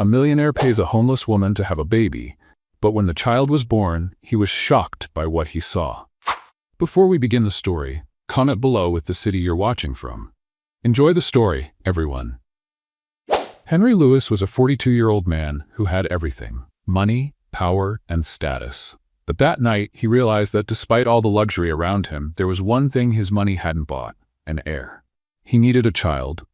A millionaire pays a homeless woman to have a baby, but when the child was born, he was shocked by what he saw. Before we begin the story, comment below with the city you're watching from. Enjoy the story, everyone. Henry Lewis was a 42-year-old man who had everything: money, power, and status. But that night, he realized that despite all the luxury around him, there was one thing his money hadn't bought: an heir. He needed a child.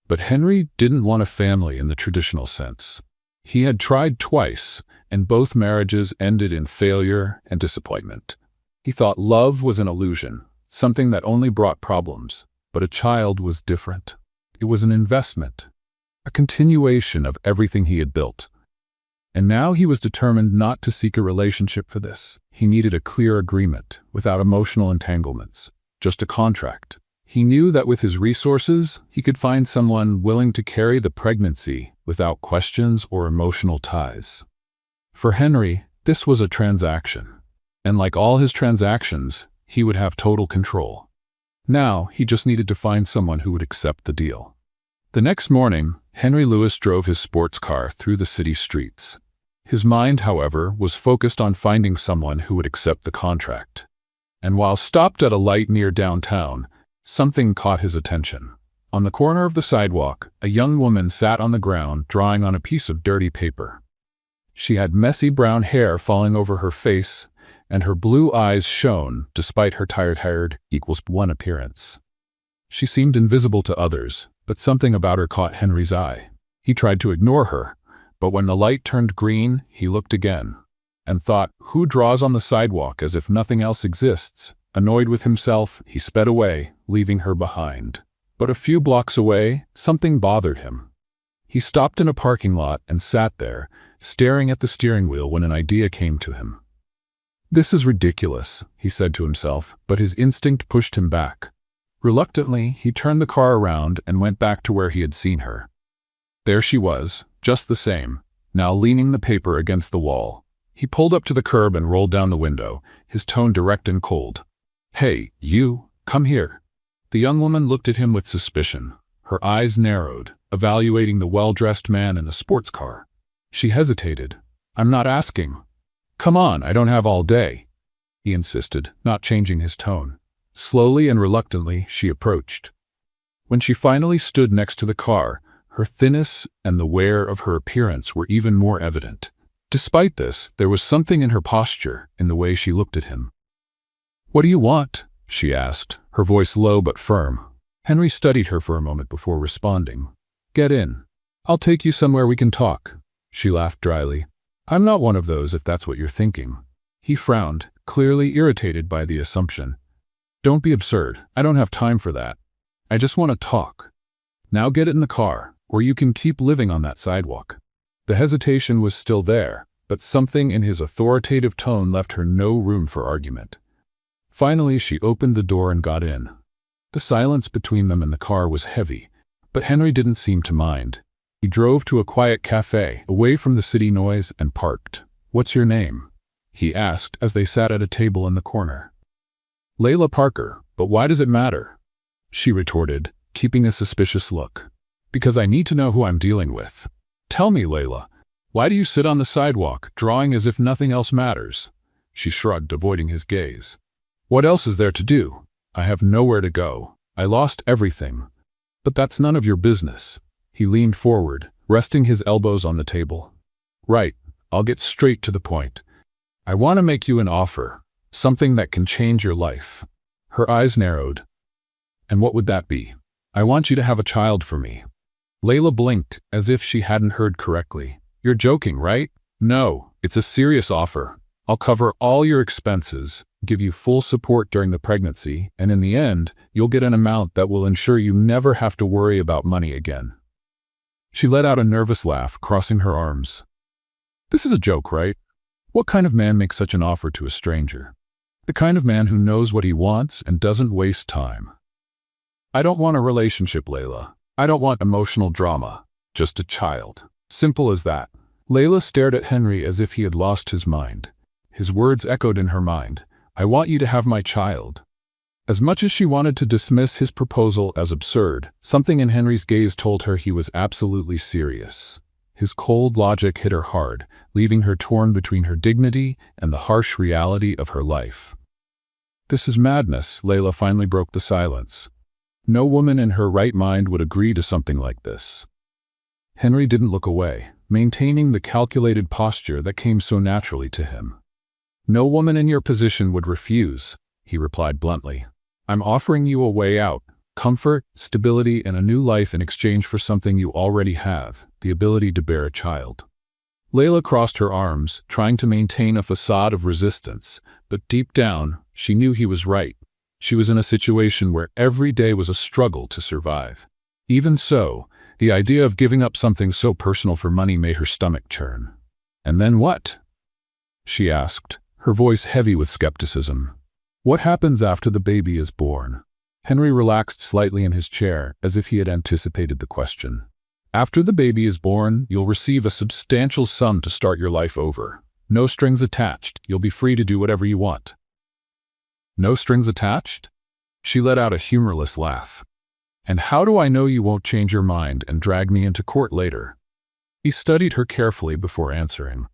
But Henry didn't want a family in the traditional sense. He had tried twice, and both marriages ended in failure and disappointment. He thought love was an illusion, something that only brought problems. But a child was different. It was an investment, a continuation of everything he had built. And now he was determined not to seek a relationship for this. He needed a clear agreement, without emotional entanglements, just a contract. He knew that with his resources, he could find someone willing to carry the pregnancy without questions or emotional ties. For Henry, this was a transaction. And like all his transactions, he would have total control. Now, he just needed to find someone who would accept the deal. The next morning, Henry Lewis drove his sports car through the city streets. His mind, however, was focused on finding someone who would accept the contract. And while stopped at a light near downtown, something caught his attention. On the corner of the sidewalk, a young woman sat on the ground drawing on a piece of dirty paper. She had messy brown hair falling over her face, and her blue eyes shone despite her tired equals one appearance. She seemed invisible to others, but something about her caught Henry's eye. He tried to ignore her, but when the light turned green, he looked again, and thought, who draws on the sidewalk as if nothing else exists? Annoyed with himself, he sped away, leaving her behind. But a few blocks away, something bothered him. He stopped in a parking lot and sat there, staring at the steering wheel when an idea came to him. This is ridiculous, he said to himself, but his instinct pushed him back. Reluctantly, he turned the car around and went back to where he had seen her. There she was, just the same, now leaning the paper against the wall. He pulled up to the curb and rolled down the window, his tone direct and cold. "Hey, you, come here." The young woman looked at him with suspicion. Her eyes narrowed, evaluating the well-dressed man in the sports car. She hesitated. "I'm not asking." "Come on, I don't have all day," he insisted, not changing his tone. Slowly and reluctantly, she approached. When she finally stood next to the car, her thinness and the wear of her appearance were even more evident. Despite this, there was something in her posture, in the way she looked at him. "What do you want?" she asked, her voice low but firm. Henry studied her for a moment before responding. "Get in. I'll take you somewhere we can talk." She laughed dryly. "I'm not one of those, if that's what you're thinking." He frowned, clearly irritated by the assumption. "Don't be absurd. I don't have time for that. I just want to talk. Now get in the car, or you can keep living on that sidewalk." The hesitation was still there, but something in his authoritative tone left her no room for argument. Finally, she opened the door and got in. The silence between them in the car was heavy, but Henry didn't seem to mind. He drove to a quiet cafe, away from the city noise, and parked. "What's your name?" he asked as they sat at a table in the corner. "Layla Parker, but why does it matter?" she retorted, keeping a suspicious look. "Because I need to know who I'm dealing with. Tell me, Layla, why do you sit on the sidewalk, drawing as if nothing else matters?" She shrugged, avoiding his gaze. "What else is there to do? I have nowhere to go. I lost everything. But that's none of your business." He leaned forward, resting his elbows on the table. "Right, I'll get straight to the point. I want to make you an offer, something that can change your life." Her eyes narrowed. "And what would that be?" "I want you to have a child for me." Layla blinked, as if she hadn't heard correctly. "You're joking, right?" "No, it's a serious offer. I'll cover all your expenses, give you full support during the pregnancy, and in the end, you'll get an amount that will ensure you never have to worry about money again." She let out a nervous laugh, crossing her arms. "This is a joke, right? What kind of man makes such an offer to a stranger? The kind of man who knows what he wants and doesn't waste time." "I don't want a relationship, Layla. I don't want emotional drama. Just a child. Simple as that." Layla stared at Henry as if he had lost his mind. His words echoed in her mind. "I want you to have my child." As much as she wanted to dismiss his proposal as absurd, something in Henry's gaze told her he was absolutely serious. His cold logic hit her hard, leaving her torn between her dignity and the harsh reality of her life. "This is madness," Layla finally broke the silence. No woman in her right mind would agree to something like this. Henry didn't look away, maintaining the calculated posture that came so naturally to him. "No woman in your position would refuse," he replied bluntly. "I'm offering you a way out, comfort, stability, and a new life in exchange for something you already have, the ability to bear a child." Layla crossed her arms, trying to maintain a facade of resistance, but deep down, she knew he was right. She was in a situation where every day was a struggle to survive. Even so, the idea of giving up something so personal for money made her stomach churn. "And then what?" she asked, her voice heavy with skepticism. "What happens after the baby is born?" Henry relaxed slightly in his chair, as if he had anticipated the question. "After the baby is born, you'll receive a substantial sum to start your life over. No strings attached. You'll be free to do whatever you want." "No strings attached?" She let out a humorless laugh. "And how do I know you won't change your mind and drag me into court later?" He studied her carefully before answering.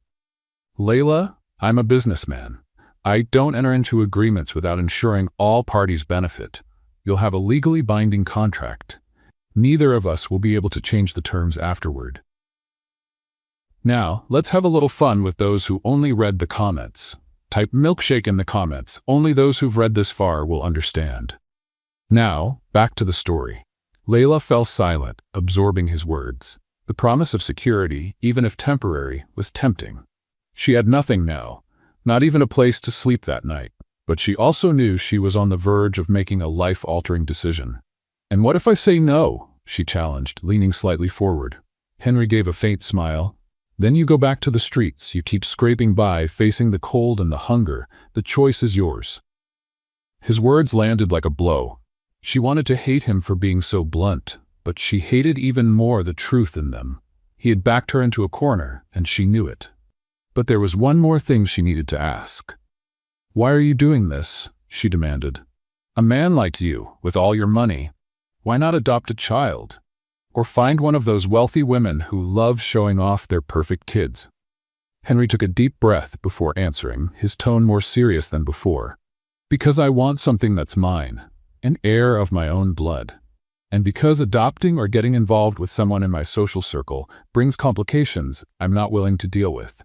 "Layla, I'm a businessman. I don't enter into agreements without ensuring all parties benefit. You'll have a legally binding contract. Neither of us will be able to change the terms afterward. Now, let's have a little fun with those who only read the comments. Type milkshake in the comments. Only those who've read this far will understand." Now, back to the story. Layla fell silent, absorbing his words. The promise of security, even if temporary, was tempting. She had nothing now, not even a place to sleep that night, but she also knew she was on the verge of making a life-altering decision. "And what if I say no?" she challenged, leaning slightly forward. Henry gave a faint smile. "Then you go back to the streets. You keep scraping by, facing the cold and the hunger. The choice is yours." His words landed like a blow. She wanted to hate him for being so blunt, but she hated even more the truth in them. He had backed her into a corner, and she knew it. But there was one more thing she needed to ask. "Why are you doing this?" she demanded. "A man like you, with all your money, why not adopt a child? Or find one of those wealthy women who love showing off their perfect kids?" Henry took a deep breath before answering, his tone more serious than before. "Because I want something that's mine, an heir of my own blood. And because adopting or getting involved with someone in my social circle brings complications I'm not willing to deal with.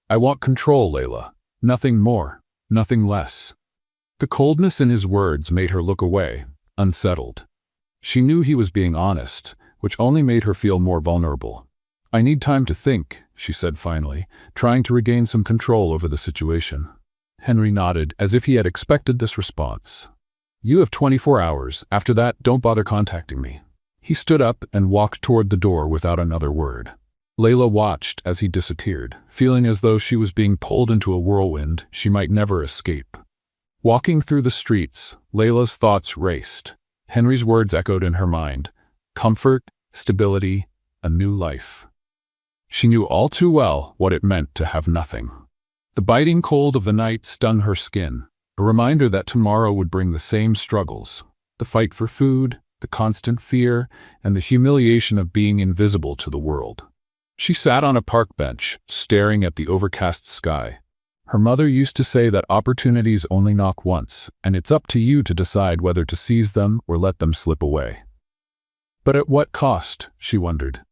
I want control, Layla. Nothing more, nothing less." The coldness in his words made her look away, unsettled. She knew he was being honest, which only made her feel more vulnerable. "I need time to think," she said finally, trying to regain some control over the situation. Henry nodded, as if he had expected this response. "You have 24 hours. After that, don't bother contacting me." He stood up and walked toward the door without another word. Layla watched as he disappeared, feeling as though she was being pulled into a whirlwind she might never escape. Walking through the streets, Layla's thoughts raced. Henry's words echoed in her mind. Comfort, stability, a new life. She knew all too well what it meant to have nothing. The biting cold of the night stung her skin, a reminder that tomorrow would bring the same struggles. The fight for food, the constant fear, and the humiliation of being invisible to the world. She sat on a park bench, staring at the overcast sky. Her mother used to say that opportunities only knock once, and it's up to you to decide whether to seize them or let them slip away. But at what cost, she wondered.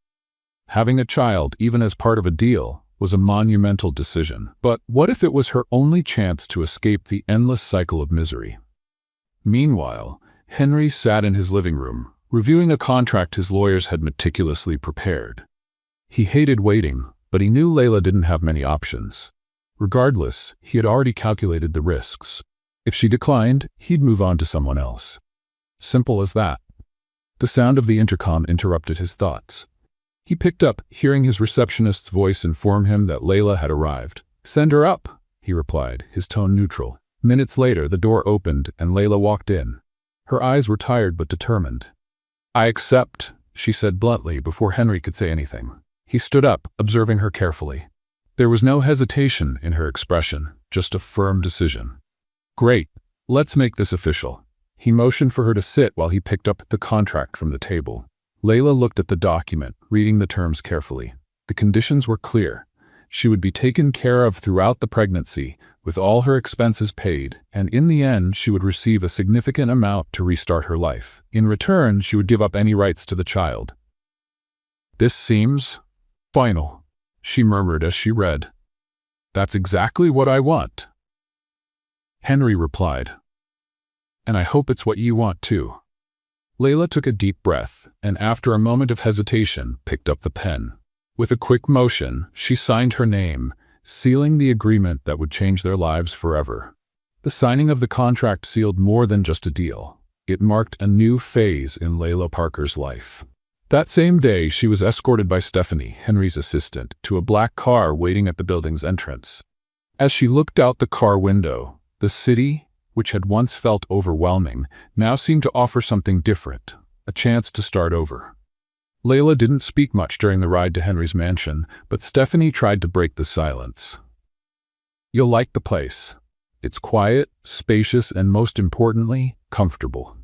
Having a child, even as part of a deal, was a monumental decision. But what if it was her only chance to escape the endless cycle of misery? Meanwhile, Henry sat in his living room, reviewing a contract his lawyers had meticulously prepared. He hated waiting, but he knew Layla didn't have many options. Regardless, he had already calculated the risks. If she declined, he'd move on to someone else. Simple as that. The sound of the intercom interrupted his thoughts. He picked up, hearing his receptionist's voice inform him that Layla had arrived. "Send her up," he replied, his tone neutral. Minutes later, the door opened and Layla walked in. Her eyes were tired but determined. "I accept," she said bluntly before Henry could say anything. He stood up, observing her carefully. There was no hesitation in her expression, just a firm decision. "Great, let's make this official." He motioned for her to sit while he picked up the contract from the table. Layla looked at the document, reading the terms carefully. The conditions were clear. She would be taken care of throughout the pregnancy, with all her expenses paid, and in the end she would receive a significant amount to restart her life. In return, she would give up any rights to the child. "This seems final," she murmured as she read. "That's exactly what I want." Henry replied, "And I hope it's what you want too." Layla took a deep breath, and after a moment of hesitation, picked up the pen. With a quick motion, she signed her name, sealing the agreement that would change their lives forever. The signing of the contract sealed more than just a deal. It marked a new phase in Layla Parker's life. That same day, she was escorted by Stephanie, Henry's assistant, to a black car waiting at the building's entrance. As she looked out the car window, the city, which had once felt overwhelming, now seemed to offer something different, a chance to start over. Layla didn't speak much during the ride to Henry's mansion, but Stephanie tried to break the silence. "You'll like the place. It's quiet, spacious, and most importantly, comfortable."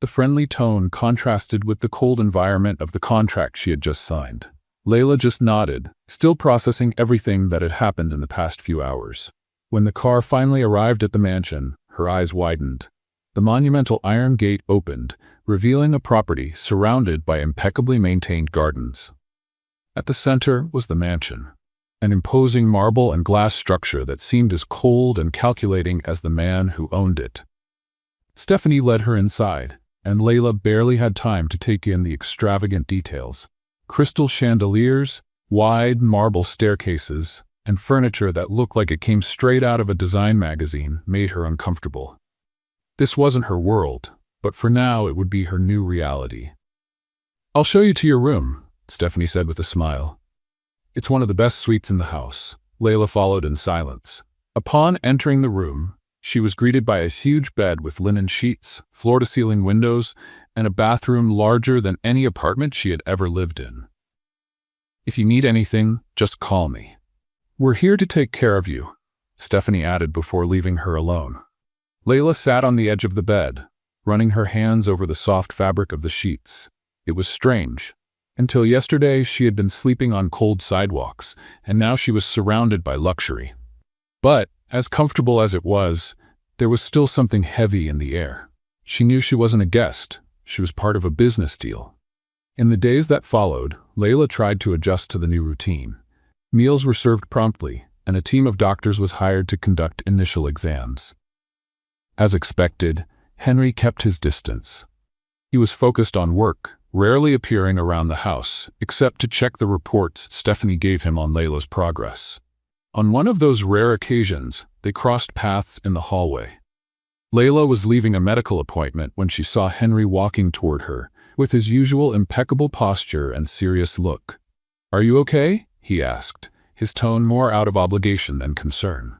The friendly tone contrasted with the cold environment of the contract she had just signed. Layla just nodded, still processing everything that had happened in the past few hours. When the car finally arrived at the mansion, her eyes widened. The monumental iron gate opened, revealing a property surrounded by impeccably maintained gardens. At the center was the mansion, an imposing marble and glass structure that seemed as cold and calculating as the man who owned it. Stephanie led her inside, and Layla barely had time to take in the extravagant details. Crystal chandeliers, wide marble staircases, and furniture that looked like it came straight out of a design magazine made her uncomfortable. This wasn't her world, but for now it would be her new reality. "I'll show you to your room," Stephanie said with a smile. "It's one of the best suites in the house." Layla followed in silence. Upon entering the room, she was greeted by a huge bed with linen sheets, floor-to-ceiling windows, and a bathroom larger than any apartment she had ever lived in. "If you need anything, just call me. We're here to take care of you," Stephanie added before leaving her alone. Layla sat on the edge of the bed, running her hands over the soft fabric of the sheets. It was strange. Until yesterday, she had been sleeping on cold sidewalks, and now she was surrounded by luxury. But, as comfortable as it was, there was still something heavy in the air. She knew she wasn't a guest. She was part of a business deal. In the days that followed, Layla tried to adjust to the new routine. Meals were served promptly, and a team of doctors was hired to conduct initial exams. As expected, Henry kept his distance. He was focused on work, rarely appearing around the house, except to check the reports Stephanie gave him on Layla's progress. On one of those rare occasions, they crossed paths in the hallway. Layla was leaving a medical appointment when she saw Henry walking toward her, with his usual impeccable posture and serious look. "Are you okay?" he asked, his tone more out of obligation than concern.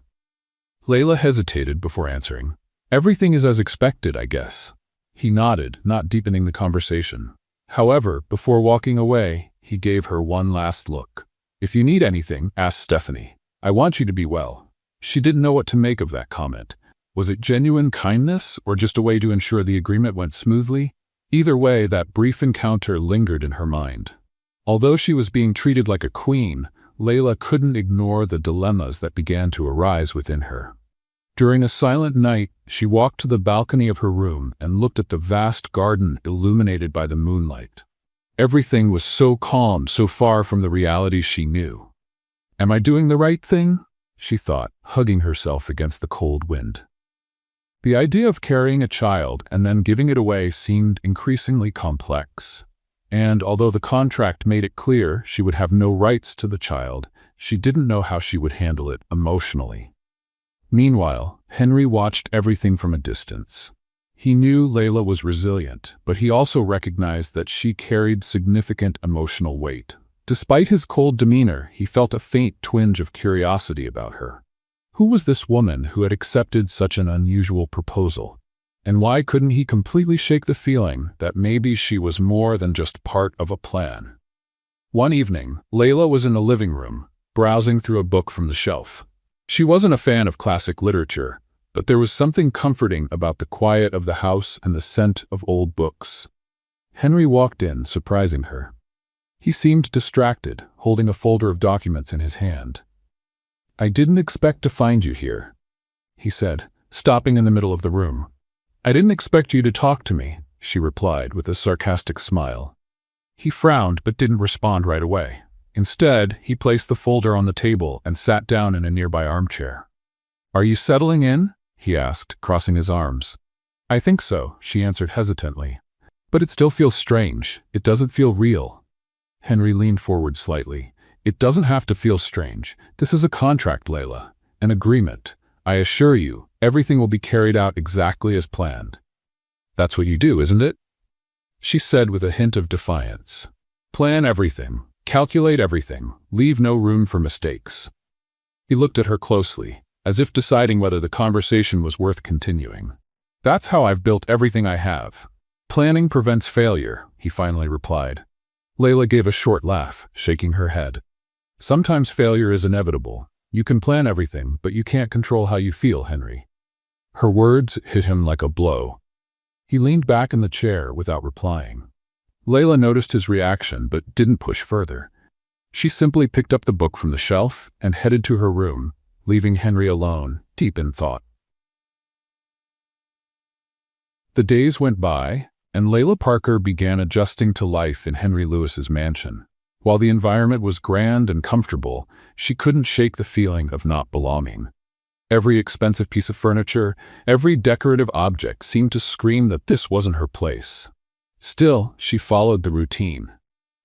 Layla hesitated before answering. "Everything is as expected, I guess." He nodded, not deepening the conversation. However, before walking away, he gave her one last look. "If you need anything, ask Stephanie. I want you to be well." She didn't know what to make of that comment. Was it genuine kindness, or just a way to ensure the agreement went smoothly? Either way, that brief encounter lingered in her mind. Although she was being treated like a queen, Layla couldn't ignore the dilemmas that began to arise within her. During a silent night, she walked to the balcony of her room and looked at the vast garden illuminated by the moonlight. Everything was so calm, so far from the reality she knew. "Am I doing the right thing?" she thought, hugging herself against the cold wind. The idea of carrying a child and then giving it away seemed increasingly complex. And although the contract made it clear she would have no rights to the child, she didn't know how she would handle it emotionally. Meanwhile, Henry watched everything from a distance. He knew Layla was resilient, but he also recognized that she carried significant emotional weight. Despite his cold demeanor, he felt a faint twinge of curiosity about her. Who was this woman who had accepted such an unusual proposal? And why couldn't he completely shake the feeling that maybe she was more than just part of a plan? One evening, Layla was in the living room, browsing through a book from the shelf. She wasn't a fan of classic literature, but there was something comforting about the quiet of the house and the scent of old books. Henry walked in, surprising her. He seemed distracted, holding a folder of documents in his hand. "I didn't expect to find you here," he said, stopping in the middle of the room. "I didn't expect you to talk to me," she replied with a sarcastic smile. He frowned but didn't respond right away. Instead, he placed the folder on the table and sat down in a nearby armchair. "Are you settling in?" he asked, crossing his arms. "I think so," she answered hesitantly. "But it still feels strange. It doesn't feel real." Henry leaned forward slightly. "It doesn't have to feel strange. This is a contract, Layla. An agreement. I assure you, everything will be carried out exactly as planned." "That's what you do, isn't it?" she said with a hint of defiance. "Plan everything. Calculate everything. Leave no room for mistakes." He looked at her closely, as if deciding whether the conversation was worth continuing. "That's how I've built everything I have. Planning prevents failure," he finally replied. Layla gave a short laugh, shaking her head. "Sometimes failure is inevitable. You can plan everything, but you can't control how you feel, Henry." Her words hit him like a blow. He leaned back in the chair without replying. Layla noticed his reaction but didn't push further. She simply picked up the book from the shelf and headed to her room, leaving Henry alone, deep in thought. The days went by, and Layla Parker began adjusting to life in Henry Lewis's mansion. While the environment was grand and comfortable, she couldn't shake the feeling of not belonging. Every expensive piece of furniture, every decorative object seemed to scream that this wasn't her place. Still, she followed the routine.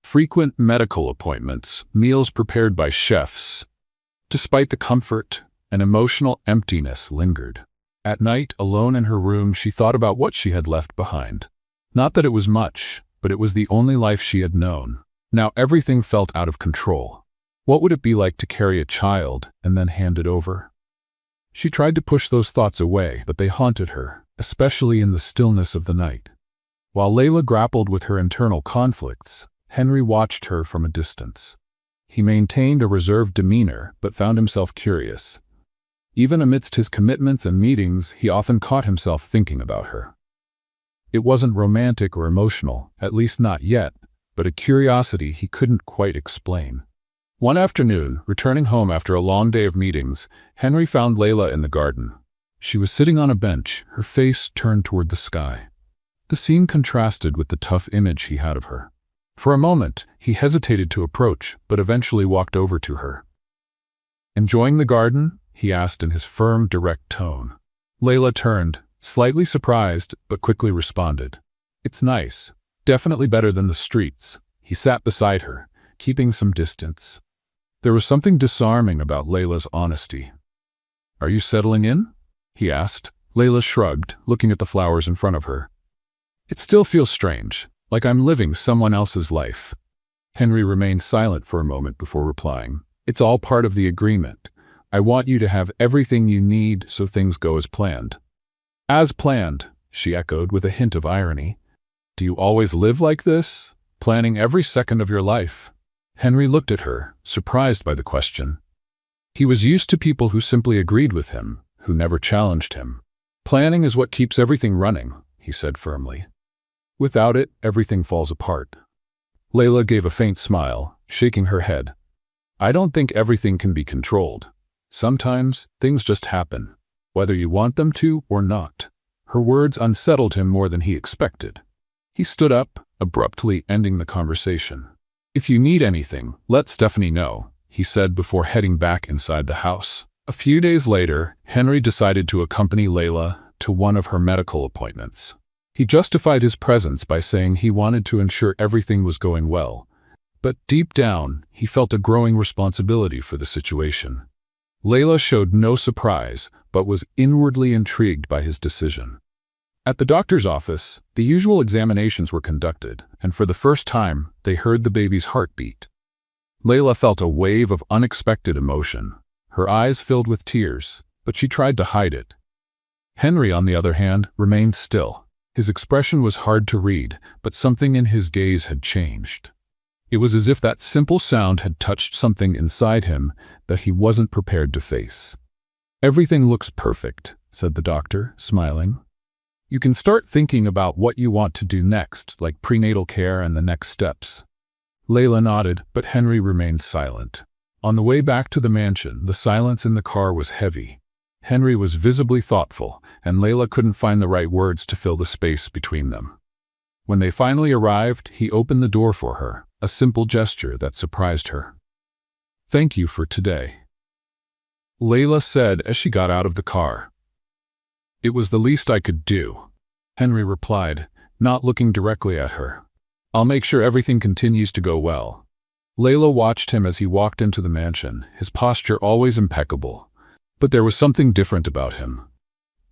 Frequent medical appointments, meals prepared by chefs. Despite the comfort, an emotional emptiness lingered. At night, alone in her room, she thought about what she had left behind. Not that it was much, but it was the only life she had known. Now everything felt out of control. What would it be like to carry a child and then hand it over? She tried to push those thoughts away, but they haunted her, especially in the stillness of the night. While Layla grappled with her internal conflicts, Henry watched her from a distance. He maintained a reserved demeanor, but found himself curious. Even amidst his commitments and meetings, he often caught himself thinking about her. It wasn't romantic or emotional, at least not yet, but a curiosity he couldn't quite explain. One afternoon, returning home after a long day of meetings, Henry found Layla in the garden. She was sitting on a bench, her face turned toward the sky. The scene contrasted with the tough image he had of her. For a moment, he hesitated to approach, but eventually walked over to her. "Enjoying the garden?" he asked in his firm, direct tone. Layla turned, slightly surprised, but quickly responded. "It's nice. Definitely better than the streets." He sat beside her, keeping some distance. There was something disarming about Layla's honesty. "Are you settling in?" he asked. Layla shrugged, looking at the flowers in front of her. "It still feels strange, like I'm living someone else's life." Henry remained silent for a moment before replying. "It's all part of the agreement. I want you to have everything you need so things go as planned." "As planned," she echoed with a hint of irony. "Do you always live like this? Planning every second of your life?" Henry looked at her, surprised by the question. He was used to people who simply agreed with him, who never challenged him. "Planning is what keeps everything running," he said firmly. "Without it, everything falls apart." Layla gave a faint smile, shaking her head. "I don't think everything can be controlled. Sometimes, things just happen, whether you want them to or not." Her words unsettled him more than he expected. He stood up, abruptly ending the conversation. "If you need anything, let Stephanie know," he said before heading back inside the house. A few days later, Henry decided to accompany Layla to one of her medical appointments. He justified his presence by saying he wanted to ensure everything was going well, but deep down, he felt a growing responsibility for the situation. Layla showed no surprise, but was inwardly intrigued by his decision. At the doctor's office, the usual examinations were conducted, and for the first time, they heard the baby's heartbeat. Layla felt a wave of unexpected emotion. Her eyes filled with tears, but she tried to hide it. Henry, on the other hand, remained still. His expression was hard to read, but something in his gaze had changed. It was as if that simple sound had touched something inside him that he wasn't prepared to face. "Everything looks perfect," said the doctor, smiling. "You can start thinking about what you want to do next, like prenatal care and the next steps." Layla nodded, but Henry remained silent. On the way back to the mansion, the silence in the car was heavy. Henry was visibly thoughtful, and Layla couldn't find the right words to fill the space between them. When they finally arrived, he opened the door for her, a simple gesture that surprised her. "Thank you for today," Layla said as she got out of the car. "It was the least I could do," Henry replied, not looking directly at her. "I'll make sure everything continues to go well." Layla watched him as he walked into the mansion, his posture always impeccable. But there was something different about him.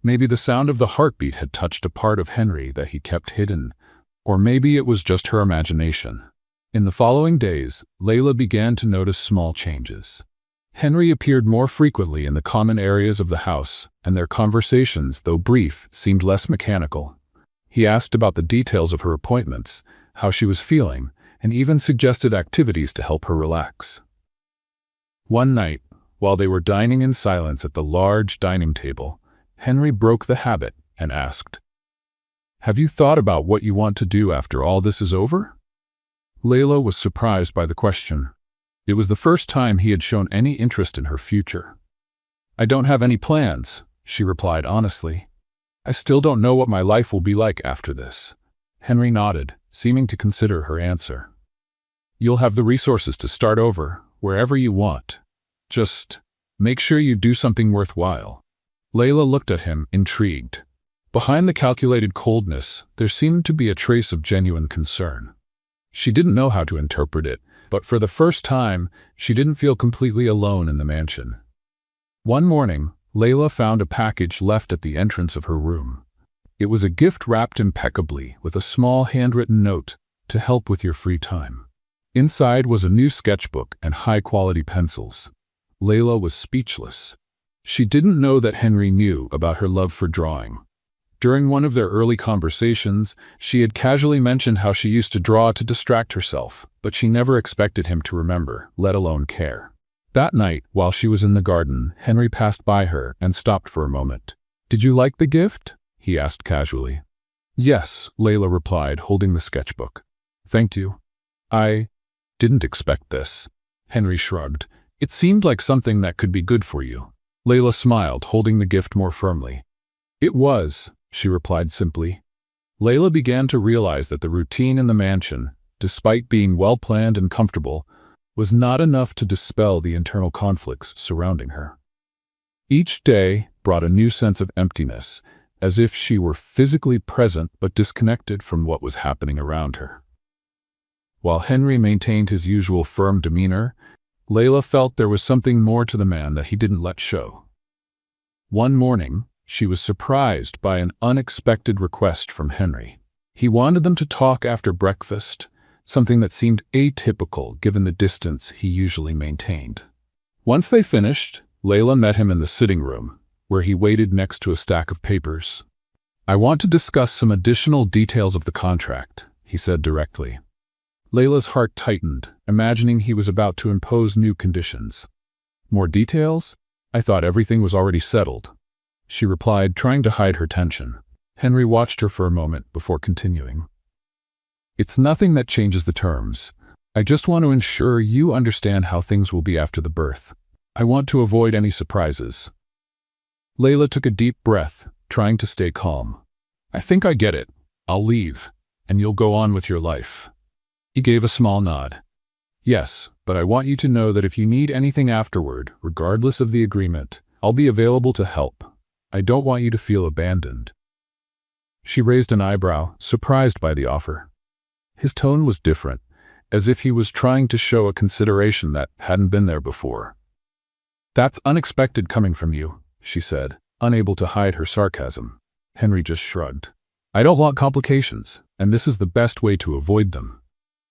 Maybe the sound of the heartbeat had touched a part of Henry that he kept hidden, or maybe it was just her imagination. In the following days, Layla began to notice small changes. Henry appeared more frequently in the common areas of the house, and their conversations, though brief, seemed less mechanical. He asked about the details of her appointments, how she was feeling, and even suggested activities to help her relax. One night, while they were dining in silence at the large dining table, Henry broke the habit and asked, "Have you thought about what you want to do after all this is over?" Layla was surprised by the question. It was the first time he had shown any interest in her future. "I don't have any plans," she replied honestly. "I still don't know what my life will be like after this." Henry nodded, seeming to consider her answer. "You'll have the resources to start over, wherever you want. Just make sure you do something worthwhile." Layla looked at him, intrigued. Behind the calculated coldness, there seemed to be a trace of genuine concern. She didn't know how to interpret it, but for the first time, she didn't feel completely alone in the mansion. One morning, Layla found a package left at the entrance of her room. It was a gift wrapped impeccably with a small handwritten note, "To help with your free time." Inside was a new sketchbook and high-quality pencils. Layla was speechless. She didn't know that Henry knew about her love for drawing. During one of their early conversations, she had casually mentioned how she used to draw to distract herself, but she never expected him to remember, let alone care. That night, while she was in the garden, Henry passed by her and stopped for a moment. "Did you like the gift?" he asked casually. "Yes," Layla replied, holding the sketchbook. "Thank you. I didn't expect this." Henry shrugged. "It seemed like something that could be good for you." Layla smiled, holding the gift more firmly. "It was," she replied simply. Layla began to realize that the routine in the mansion, despite being well-planned and comfortable, was not enough to dispel the internal conflicts surrounding her. Each day brought a new sense of emptiness, as if she were physically present but disconnected from what was happening around her. While Henry maintained his usual firm demeanor, Layla felt there was something more to the man that he didn't let show. One morning, she was surprised by an unexpected request from Henry. He wanted them to talk after breakfast, something that seemed atypical given the distance he usually maintained. Once they finished, Layla met him in the sitting room, where he waited next to a stack of papers. "I want to discuss some additional details of the contract," he said directly. Layla's heart tightened, imagining he was about to impose new conditions. "More details? I thought everything was already settled," she replied, trying to hide her tension. Henry watched her for a moment before continuing. "It's nothing that changes the terms. I just want to ensure you understand how things will be after the birth. I want to avoid any surprises." Layla took a deep breath, trying to stay calm. "I think I get it. I'll leave, and you'll go on with your life." He gave a small nod. "Yes, but I want you to know that if you need anything afterward, regardless of the agreement, I'll be available to help. I don't want you to feel abandoned." She raised an eyebrow, surprised by the offer. His tone was different, as if he was trying to show a consideration that hadn't been there before. "That's unexpected coming from you," she said, unable to hide her sarcasm. Henry just shrugged. "I don't want complications, and this is the best way to avoid them."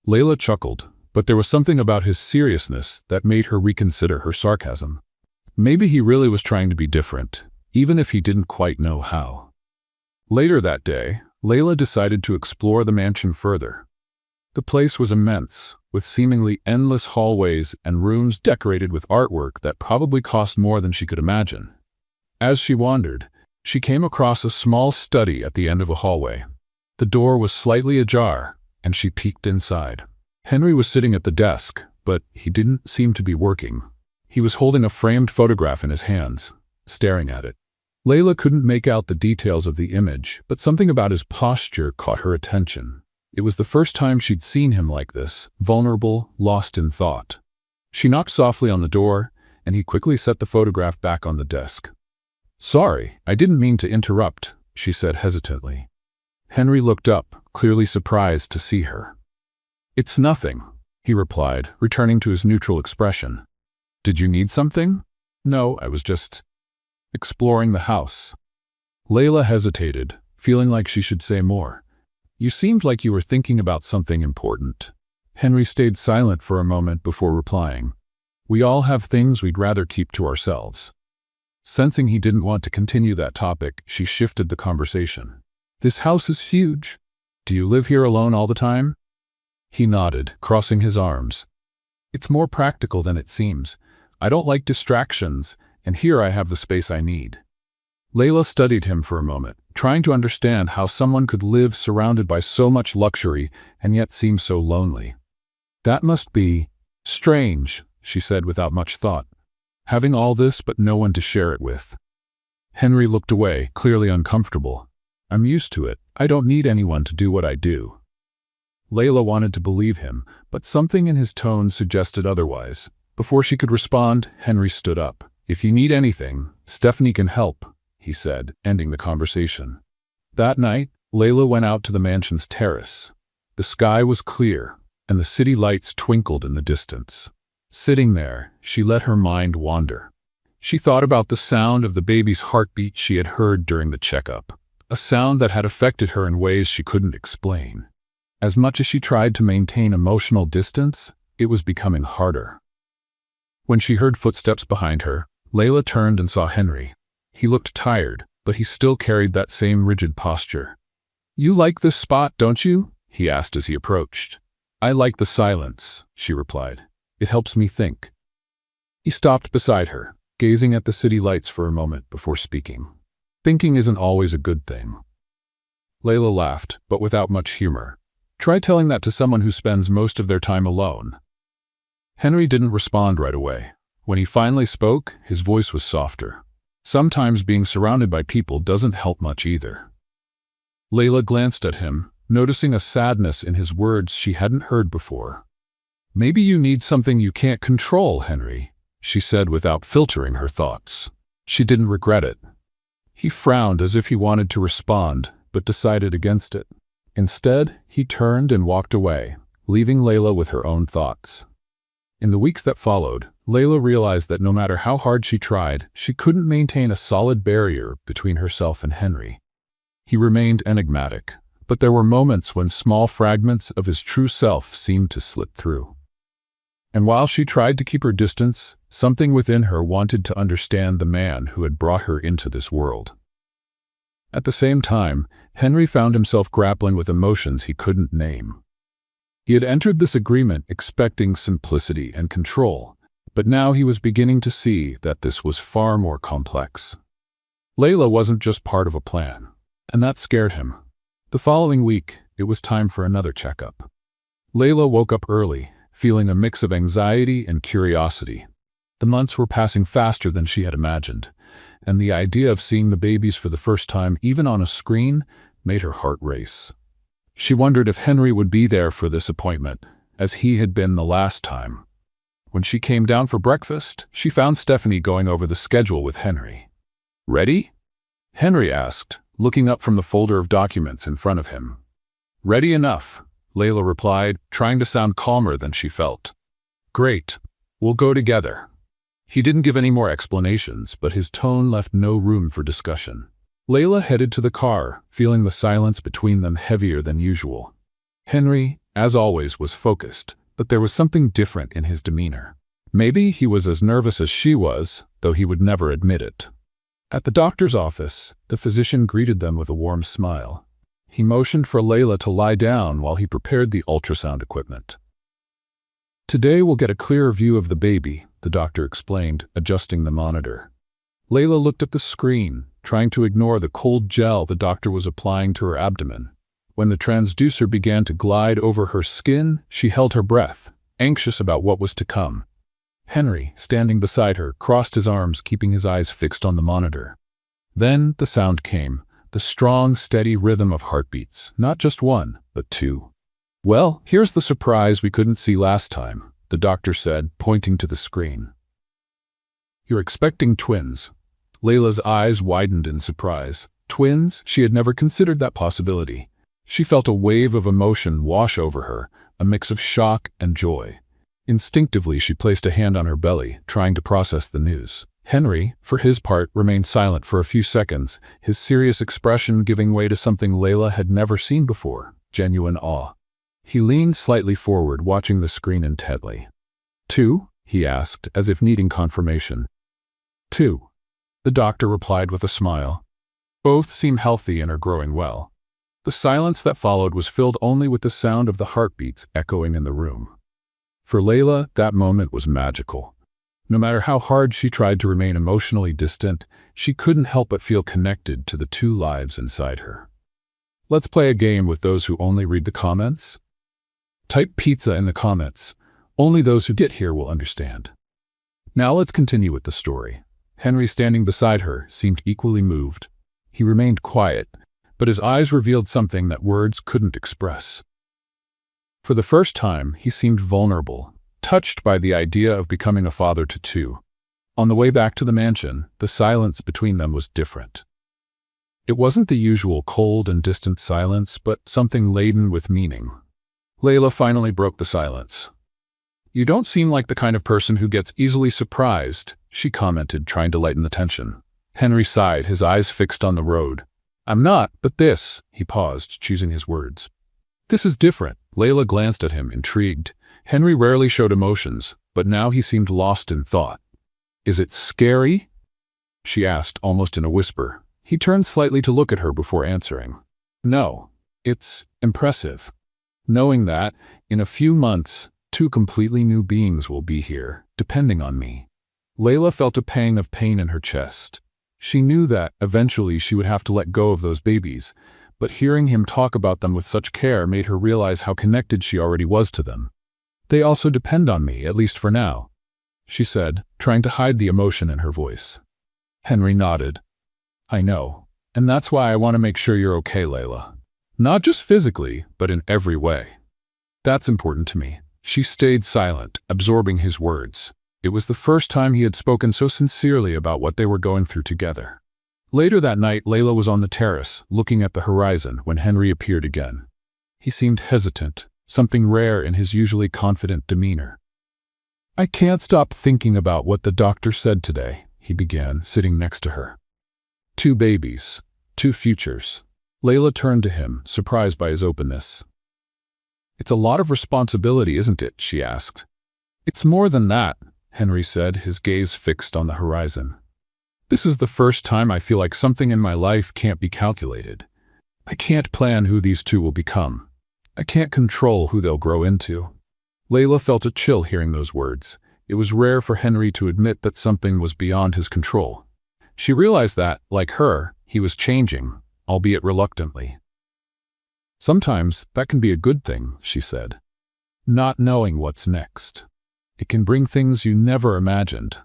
Layla chuckled, but there was something about his seriousness that made her reconsider her sarcasm. Maybe he really was trying to be different, even if he didn't quite know how. Later that day, Layla decided to explore the mansion further. The place was immense, with seemingly endless hallways and rooms decorated with artwork that probably cost more than she could imagine. As she wandered, she came across a small study at the end of a hallway. The door was slightly ajar, and she peeked inside. Henry was sitting at the desk, but he didn't seem to be working. He was holding a framed photograph in his hands, staring at it. Layla couldn't make out the details of the image, but something about his posture caught her attention. It was the first time she'd seen him like this, vulnerable, lost in thought. She knocked softly on the door, and he quickly set the photograph back on the desk. "Sorry, I didn't mean to interrupt," she said hesitantly. Henry looked up, clearly surprised to see her. "It's nothing," he replied, returning to his neutral expression. "Did you need something?" "No, I was just exploring the house." Layla hesitated, feeling like she should say more. "You seemed like you were thinking about something important." Henry stayed silent for a moment before replying. "We all have things we'd rather keep to ourselves." Sensing he didn't want to continue that topic, she shifted the conversation. "This house is huge. Do you live here alone all the time?" He nodded, crossing his arms. "It's more practical than it seems. I don't like distractions, and here I have the space I need." Layla studied him for a moment, trying to understand how someone could live surrounded by so much luxury and yet seem so lonely. "That must be strange," she said without much thought. "Having all this but no one to share it with." Henry looked away, clearly uncomfortable. "I'm used to it. I don't need anyone to do what I do." Layla wanted to believe him, but something in his tone suggested otherwise. Before she could respond, Henry stood up. "If you need anything, Stephanie can help," he said, ending the conversation. That night, Layla went out to the mansion's terrace. The sky was clear, and the city lights twinkled in the distance. Sitting there, she let her mind wander. She thought about the sound of the baby's heartbeat she had heard during the checkup, a sound that had affected her in ways she couldn't explain. As much as she tried to maintain emotional distance, it was becoming harder. When she heard footsteps behind her, Layla turned and saw Henry. He looked tired, but he still carried that same rigid posture. "You like this spot, don't you?" he asked as he approached. "I like the silence," she replied. "It helps me think." He stopped beside her, gazing at the city lights for a moment before speaking. "Thinking isn't always a good thing." Layla laughed, but without much humor. "Try telling that to someone who spends most of their time alone." Henry didn't respond right away. When he finally spoke, his voice was softer. "Sometimes being surrounded by people doesn't help much either." Layla glanced at him, noticing a sadness in his words she hadn't heard before. "Maybe you need something you can't control, Henry," she said without filtering her thoughts. She didn't regret it. He frowned as if he wanted to respond, but decided against it. Instead, he turned and walked away, leaving Layla with her own thoughts. In the weeks that followed, Layla realized that no matter how hard she tried, she couldn't maintain a solid barrier between herself and Henry. He remained enigmatic, but there were moments when small fragments of his true self seemed to slip through. And while she tried to keep her distance, something within her wanted to understand the man who had brought her into this world. At the same time, Henry found himself grappling with emotions he couldn't name. He had entered this agreement expecting simplicity and control, but now he was beginning to see that this was far more complex. Layla wasn't just part of a plan, and that scared him. The following week, it was time for another checkup. Layla woke up early, feeling a mix of anxiety and curiosity. The months were passing faster than she had imagined, and the idea of seeing the babies for the first time, even on a screen, made her heart race. She wondered if Henry would be there for this appointment, as he had been the last time. When she came down for breakfast, she found Stephanie going over the schedule with Henry. "Ready?" Henry asked, looking up from the folder of documents in front of him. "Ready enough," Layla replied, trying to sound calmer than she felt. "Great. We'll go together." He didn't give any more explanations, but his tone left no room for discussion. Layla headed to the car, feeling the silence between them heavier than usual. Henry, as always, was focused, but there was something different in his demeanor. Maybe he was as nervous as she was, though he would never admit it. At the doctor's office, the physician greeted them with a warm smile. He motioned for Layla to lie down while he prepared the ultrasound equipment. "Today we'll get a clearer view of the baby," the doctor explained, adjusting the monitor. Layla looked at the screen, trying to ignore the cold gel the doctor was applying to her abdomen. When the transducer began to glide over her skin, she held her breath, anxious about what was to come. Henry, standing beside her, crossed his arms, keeping his eyes fixed on the monitor. Then the sound came, the strong, steady rhythm of heartbeats, not just one, but two. "Well, here's the surprise we couldn't see last time," the doctor said, pointing to the screen. "You're expecting twins." Layla's eyes widened in surprise. Twins? She had never considered that possibility. She felt a wave of emotion wash over her, a mix of shock and joy. Instinctively, she placed a hand on her belly, trying to process the news. Henry, for his part, remained silent for a few seconds, his serious expression giving way to something Layla had never seen before, genuine awe. He leaned slightly forward, watching the screen intently. "Two?" he asked, as if needing confirmation. "Two," the doctor replied with a smile. "Both seem healthy and are growing well." The silence that followed was filled only with the sound of the heartbeats echoing in the room. For Layla, that moment was magical. No matter how hard she tried to remain emotionally distant, she couldn't help but feel connected to the two lives inside her. Let's play a game with those who only read the comments. Type pizza in the comments. Only those who get here will understand. Now let's continue with the story. Henry, standing beside her, seemed equally moved. He remained quiet, but his eyes revealed something that words couldn't express. For the first time, he seemed vulnerable, touched by the idea of becoming a father to two. On the way back to the mansion, the silence between them was different. It wasn't the usual cold and distant silence, but something laden with meaning. Layla finally broke the silence. "You don't seem like the kind of person who gets easily surprised," she commented, trying to lighten the tension. Henry sighed, his eyes fixed on the road. "I'm not, but this," he paused, choosing his words. "This is different." Layla glanced at him, intrigued. Henry rarely showed emotions, but now he seemed lost in thought. "Is it scary?" she asked, almost in a whisper. He turned slightly to look at her before answering. "No, it's impressive. Knowing that, in a few months, two completely new beings will be here, depending on me." Layla felt a pang of pain in her chest. She knew that, eventually, she would have to let go of those babies, but hearing him talk about them with such care made her realize how connected she already was to them. "They also depend on me, at least for now," she said, trying to hide the emotion in her voice. Henry nodded. "I know, and that's why I want to make sure you're okay, Layla. Not just physically, but in every way. That's important to me." She stayed silent, absorbing his words. It was the first time he had spoken so sincerely about what they were going through together. Later that night, Layla was on the terrace, looking at the horizon, when Henry appeared again. He seemed hesitant, something rare in his usually confident demeanor. "I can't stop thinking about what the doctor said today," he began, sitting next to her. "Two babies, two futures." Layla turned to him, surprised by his openness. "It's a lot of responsibility, isn't it?" she asked. "It's more than that," Henry said, his gaze fixed on the horizon. "This is the first time I feel like something in my life can't be calculated. I can't plan who these two will become. I can't control who they'll grow into." Layla felt a chill hearing those words. It was rare for Henry to admit that something was beyond his control. She realized that, like her, he was changing, albeit reluctantly. "Sometimes that can be a good thing," she said. "Not knowing what's next. It can bring things you never imagined."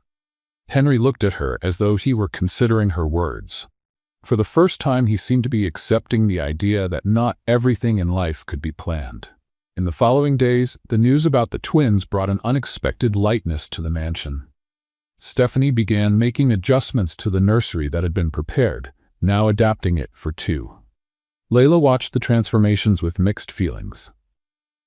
Henry looked at her as though he were considering her words. For the first time, he seemed to be accepting the idea that not everything in life could be planned. In the following days, the news about the twins brought an unexpected lightness to the mansion. Stephanie began making adjustments to the nursery that had been prepared, now adapting it for two. Layla watched the transformations with mixed feelings.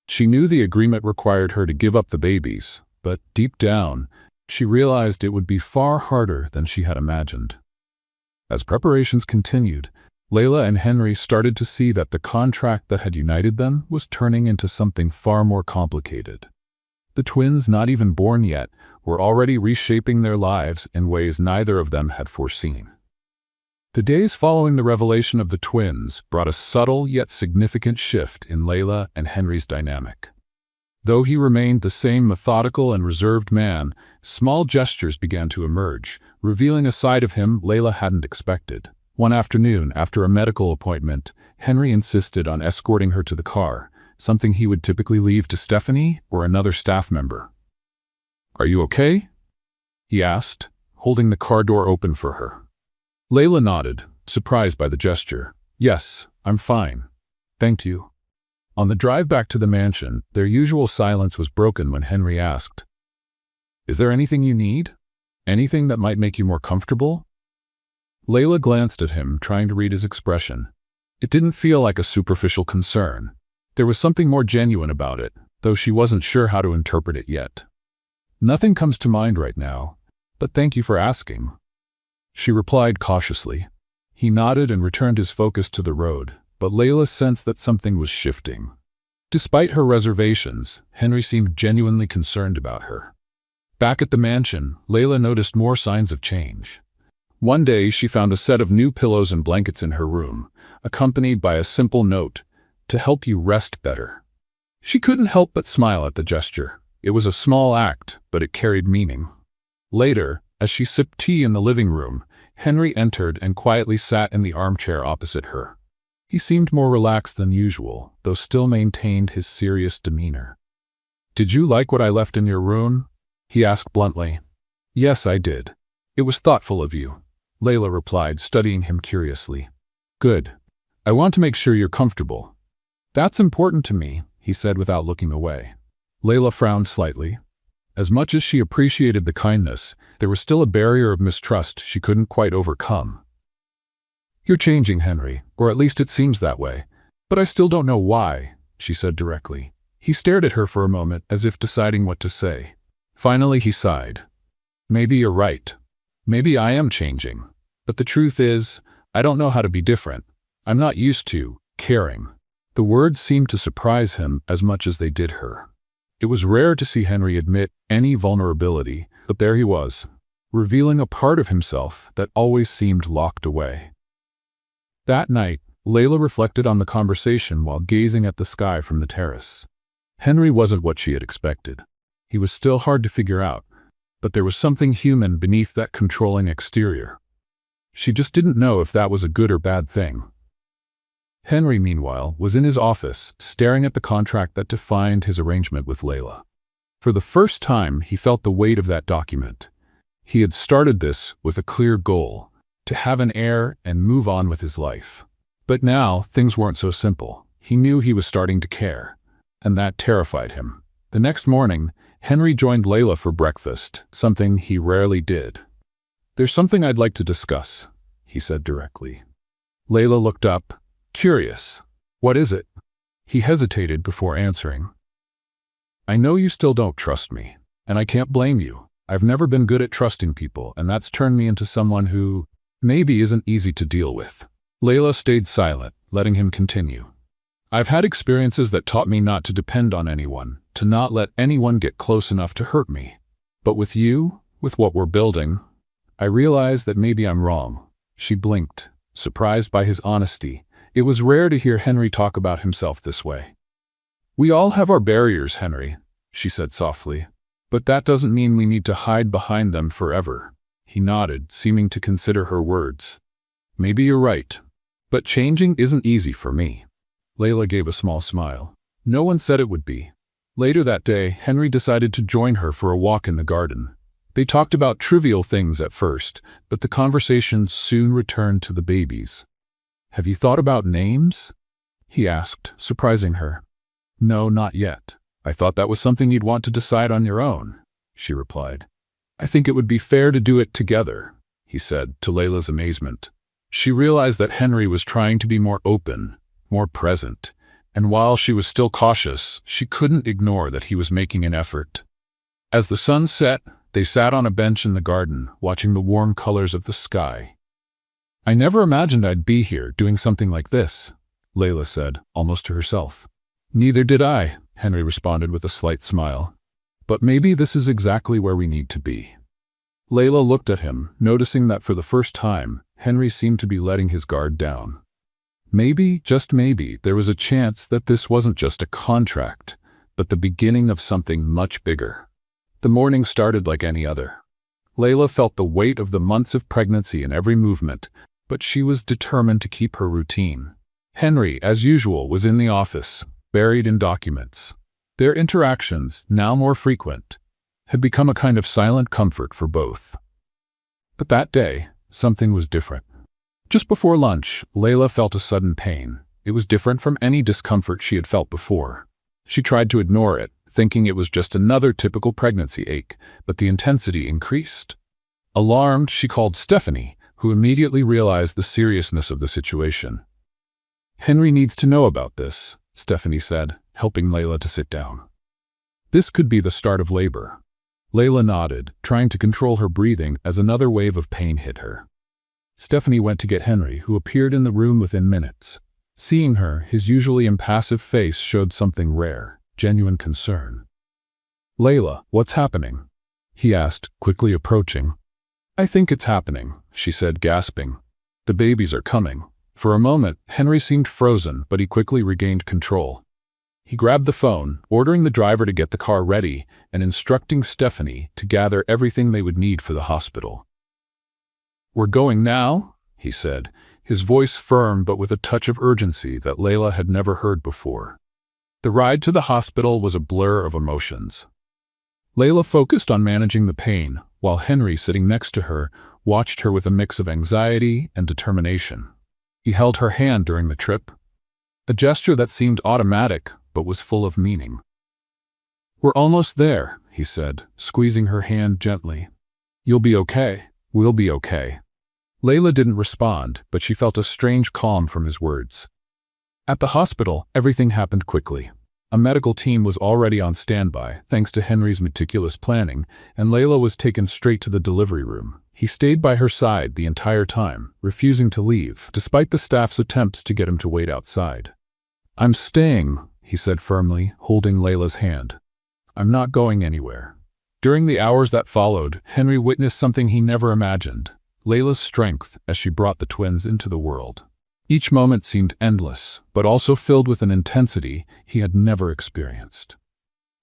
She knew the agreement required her to give up the babies, but deep down, she realized it would be far harder than she had imagined. As preparations continued, Layla and Henry started to see that the contract that had united them was turning into something far more complicated. The twins, not even born yet, were already reshaping their lives in ways neither of them had foreseen. The days following the revelation of the twins brought a subtle yet significant shift in Layla and Henry's dynamic. Though he remained the same methodical and reserved man, small gestures began to emerge, revealing a side of him Layla hadn't expected. One afternoon, after a medical appointment, Henry insisted on escorting her to the car, something he would typically leave to Stephanie or another staff member. "Are you okay?" he asked, holding the car door open for her. Layla nodded, surprised by the gesture. "Yes, I'm fine. Thank you." On the drive back to the mansion, their usual silence was broken when Henry asked, "Is there anything you need? Anything that might make you more comfortable?" Layla glanced at him, trying to read his expression. It didn't feel like a superficial concern. There was something more genuine about it, though she wasn't sure how to interpret it yet. "Nothing comes to mind right now, but thank you for asking," she replied cautiously. He nodded and returned his focus to the road, but Layla sensed that something was shifting. Despite her reservations, Henry seemed genuinely concerned about her. Back at the mansion, Layla noticed more signs of change. One day, she found a set of new pillows and blankets in her room, accompanied by a simple note, "To help you rest better." She couldn't help but smile at the gesture. It was a small act, but it carried meaning. Later, as she sipped tea in the living room, Henry entered and quietly sat in the armchair opposite her. He seemed more relaxed than usual, though still maintained his serious demeanor. "Did you like what I left in your room?" he asked bluntly. "Yes, I did. It was thoughtful of you," Layla replied, studying him curiously. "Good. I want to make sure you're comfortable." "That's important to me," he said without looking away. Layla frowned slightly. As much as she appreciated the kindness, there was still a barrier of mistrust she couldn't quite overcome. "You're changing, Henry, or at least it seems that way. But I still don't know why," she said directly. He stared at her for a moment, as if deciding what to say. Finally, he sighed. "Maybe you're right. Maybe I am changing. But the truth is, I don't know how to be different. I'm not used to caring." The words seemed to surprise him as much as they did her. It was rare to see Henry admit any vulnerability, but there he was, revealing a part of himself that always seemed locked away. That night, Layla reflected on the conversation while gazing at the sky from the terrace. Henry wasn't what she had expected. He was still hard to figure out, but there was something human beneath that controlling exterior. She just didn't know if that was a good or bad thing. Henry, meanwhile, was in his office, staring at the contract that defined his arrangement with Layla. For the first time, he felt the weight of that document. He had started this with a clear goal, to have an heir and move on with his life. But now, things weren't so simple. He knew he was starting to care, and that terrified him. The next morning, Henry joined Layla for breakfast, something he rarely did. "There's something I'd like to discuss," he said directly. Layla looked up, curious. "What is it?" He hesitated before answering. "I know you still don't trust me, and I can't blame you. I've never been good at trusting people, and that's turned me into someone who maybe isn't easy to deal with." Layla stayed silent, letting him continue. "I've had experiences that taught me not to depend on anyone, to not let anyone get close enough to hurt me. But with you, with what we're building, I realize that maybe I'm wrong." She blinked, surprised by his honesty. It was rare to hear Henry talk about himself this way. "We all have our barriers, Henry," she said softly. "But that doesn't mean we need to hide behind them forever." He nodded, seeming to consider her words. "Maybe you're right. But changing isn't easy for me." Layla gave a small smile. No one said it would be. Later that day, Henry decided to join her for a walk in the garden. They talked about trivial things at first, but the conversation soon returned to the babies. "Have you thought about names?" he asked, surprising her. "No, not yet. I thought that was something you'd want to decide on your own," she replied. "I think it would be fair to do it together," he said, to Layla's amazement. She realized that Henry was trying to be more open, more present, and while she was still cautious, she couldn't ignore that he was making an effort. As the sun set, they sat on a bench in the garden, watching the warm colors of the sky. "I never imagined I'd be here doing something like this," Layla said, almost to herself. "Neither did I," Henry responded with a slight smile. "But maybe this is exactly where we need to be." Layla looked at him, noticing that for the first time, Henry seemed to be letting his guard down. Maybe, just maybe, there was a chance that this wasn't just a contract, but the beginning of something much bigger. The morning started like any other. Layla felt the weight of the months of pregnancy in every movement, but she was determined to keep her routine. Henry, as usual, was in the office, buried in documents. Their interactions, now more frequent, had become a kind of silent comfort for both. But that day, something was different. Just before lunch, Layla felt a sudden pain. It was different from any discomfort she had felt before. She tried to ignore it, thinking it was just another typical pregnancy ache, but the intensity increased. Alarmed, she called Stephanie, who immediately realized the seriousness of the situation. "Henry needs to know about this," Stephanie said, helping Layla to sit down. "This could be the start of labor." Layla nodded, trying to control her breathing as another wave of pain hit her. Stephanie went to get Henry, who appeared in the room within minutes. Seeing her, his usually impassive face showed something rare, genuine concern. "Layla, what's happening?" he asked, quickly approaching. "I think it's happening," she said, gasping. "The babies are coming." For a moment, Henry seemed frozen, but he quickly regained control. He grabbed the phone, ordering the driver to get the car ready and instructing Stephanie to gather everything they would need for the hospital. "We're going now," he said, his voice firm but with a touch of urgency that Layla had never heard before. The ride to the hospital was a blur of emotions. Layla focused on managing the pain, while Henry, sitting next to her, watched her with a mix of anxiety and determination. He held her hand during the trip, a gesture that seemed automatic but was full of meaning. "We're almost there," he said, squeezing her hand gently. "You'll be okay. We'll be okay." Layla didn't respond, but she felt a strange calm from his words. At the hospital, everything happened quickly. A medical team was already on standby, thanks to Henry's meticulous planning, and Layla was taken straight to the delivery room. He stayed by her side the entire time, refusing to leave, despite the staff's attempts to get him to wait outside. "I'm staying," he said firmly, holding Layla's hand. "I'm not going anywhere." During the hours that followed, Henry witnessed something he never imagined: Layla's strength as she brought the twins into the world. Each moment seemed endless, but also filled with an intensity he had never experienced.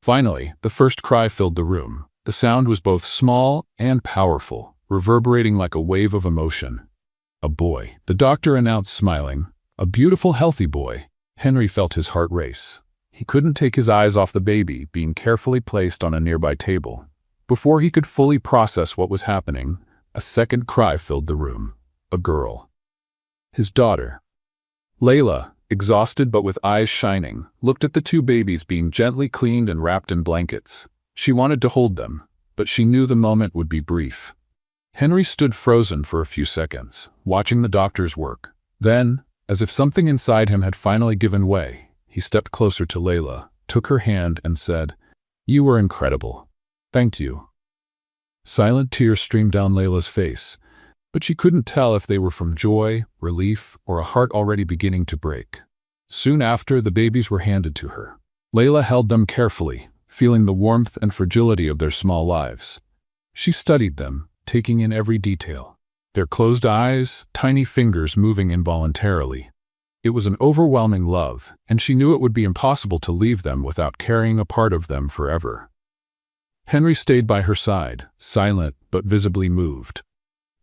Finally, the first cry filled the room. The sound was both small and powerful, reverberating like a wave of emotion. "A boy," the doctor announced, smiling. "A beautiful, healthy boy." Henry felt his heart race. He couldn't take his eyes off the baby being carefully placed on a nearby table. Before he could fully process what was happening, a second cry filled the room. A girl. His daughter. Layla, exhausted but with eyes shining, looked at the two babies being gently cleaned and wrapped in blankets. She wanted to hold them, but she knew the moment would be brief. Henry stood frozen for a few seconds, watching the doctor's work. Then, as if something inside him had finally given way, he stepped closer to Layla, took her hand and said, "You were incredible. Thank you." Silent tears streamed down Layla's face, but she couldn't tell if they were from joy, relief, or a heart already beginning to break. Soon after, the babies were handed to her. Layla held them carefully, feeling the warmth and fragility of their small lives. She studied them, taking in every detail. Their closed eyes, tiny fingers moving involuntarily. It was an overwhelming love, and she knew it would be impossible to leave them without carrying a part of them forever. Henry stayed by her side, silent but visibly moved.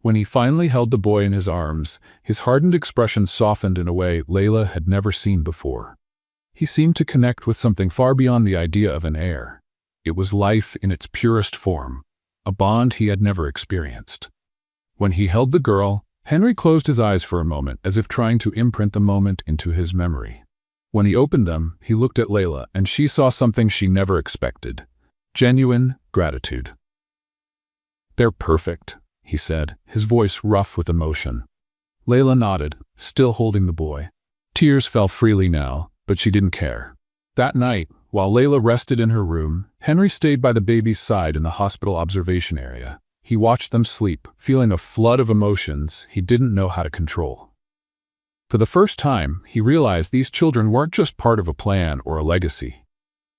When he finally held the boy in his arms, his hardened expression softened in a way Layla had never seen before. He seemed to connect with something far beyond the idea of an heir. It was life in its purest form, a bond he had never experienced. When he held the girl, Henry closed his eyes for a moment as if trying to imprint the moment into his memory. When he opened them, he looked at Layla, and she saw something she never expected: genuine gratitude. "They're perfect," he said, his voice rough with emotion. Layla nodded, still holding the boy. Tears fell freely now, but she didn't care. That night, while Layla rested in her room, Henry stayed by the baby's side in the hospital observation area. He watched them sleep, feeling a flood of emotions he didn't know how to control. For the first time, he realized these children weren't just part of a plan or a legacy.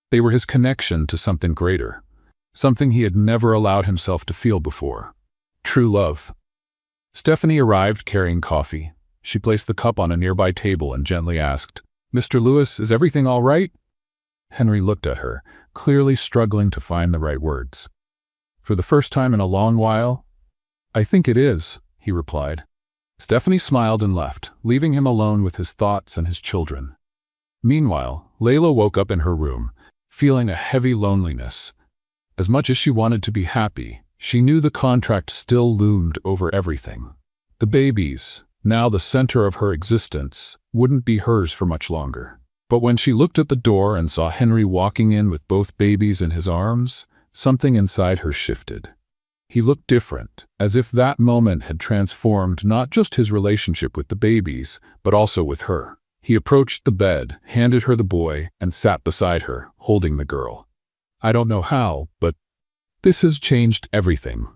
They were his connection to something greater, something he had never allowed himself to feel before: true love. Stephanie arrived carrying coffee. She placed the cup on a nearby table and gently asked, "Mr. Lewis, is everything all right?" Henry looked at her, clearly struggling to find the right words. "For the first time in a long while, I think it is," he replied. Stephanie smiled and left, leaving him alone with his thoughts and his children. Meanwhile, Layla woke up in her room, feeling a heavy loneliness. As much as she wanted to be happy, she knew the contract still loomed over everything. The babies, now the center of her existence, wouldn't be hers for much longer. But when she looked at the door and saw Henry walking in with both babies in his arms, something inside her shifted. He looked different, as if that moment had transformed not just his relationship with the babies, but also with her. He approached the bed, handed her the boy, and sat beside her, holding the girl. "I don't know how, but this has changed everything,"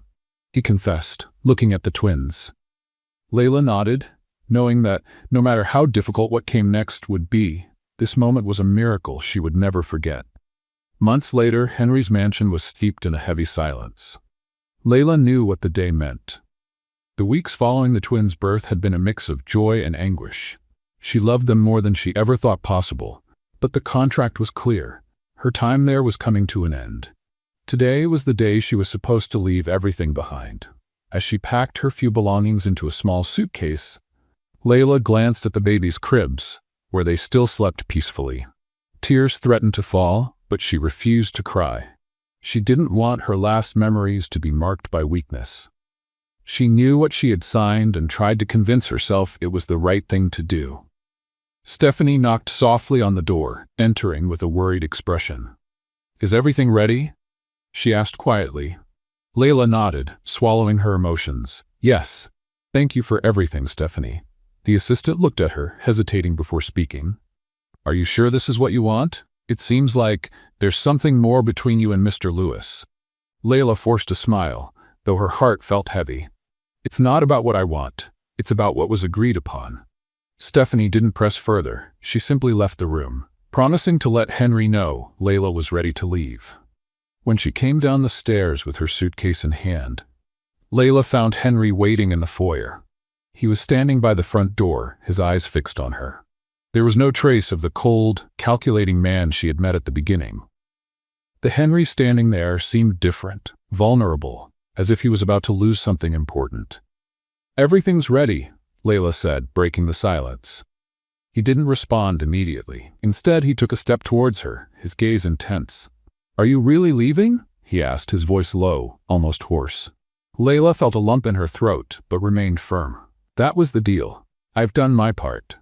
he confessed, looking at the twins. Layla nodded, knowing that no matter how difficult what came next would be, this moment was a miracle she would never forget. Months later, Henry's mansion was steeped in a heavy silence. Layla knew what the day meant. The weeks following the twins' birth had been a mix of joy and anguish. She loved them more than she ever thought possible, but the contract was clear. Her time there was coming to an end. Today was the day she was supposed to leave everything behind. As she packed her few belongings into a small suitcase, Layla glanced at the babies' cribs, where they still slept peacefully. Tears threatened to fall, but she refused to cry. She didn't want her last memories to be marked by weakness. She knew what she had signed and tried to convince herself it was the right thing to do. Stephanie knocked softly on the door, entering with a worried expression. "Is everything ready?" she asked quietly. Layla nodded, swallowing her emotions. "Yes. Thank you for everything, Stephanie." The assistant looked at her, hesitating before speaking. "Are you sure this is what you want? It seems like there's something more between you and Mr. Lewis." Layla forced a smile, though her heart felt heavy. "It's not about what I want. It's about what was agreed upon." Stephanie didn't press further. She simply left the room, promising to let Henry know Layla was ready to leave. When she came down the stairs with her suitcase in hand, Layla found Henry waiting in the foyer. He was standing by the front door, his eyes fixed on her. There was no trace of the cold, calculating man she had met at the beginning. The Henry standing there seemed different, vulnerable, as if he was about to lose something important. "Everything's ready," Layla said, breaking the silence. He didn't respond immediately. Instead, he took a step towards her, his gaze intense. "Are you really leaving?" he asked, his voice low, almost hoarse. Layla felt a lump in her throat, but remained firm. "That was the deal. I've done my part.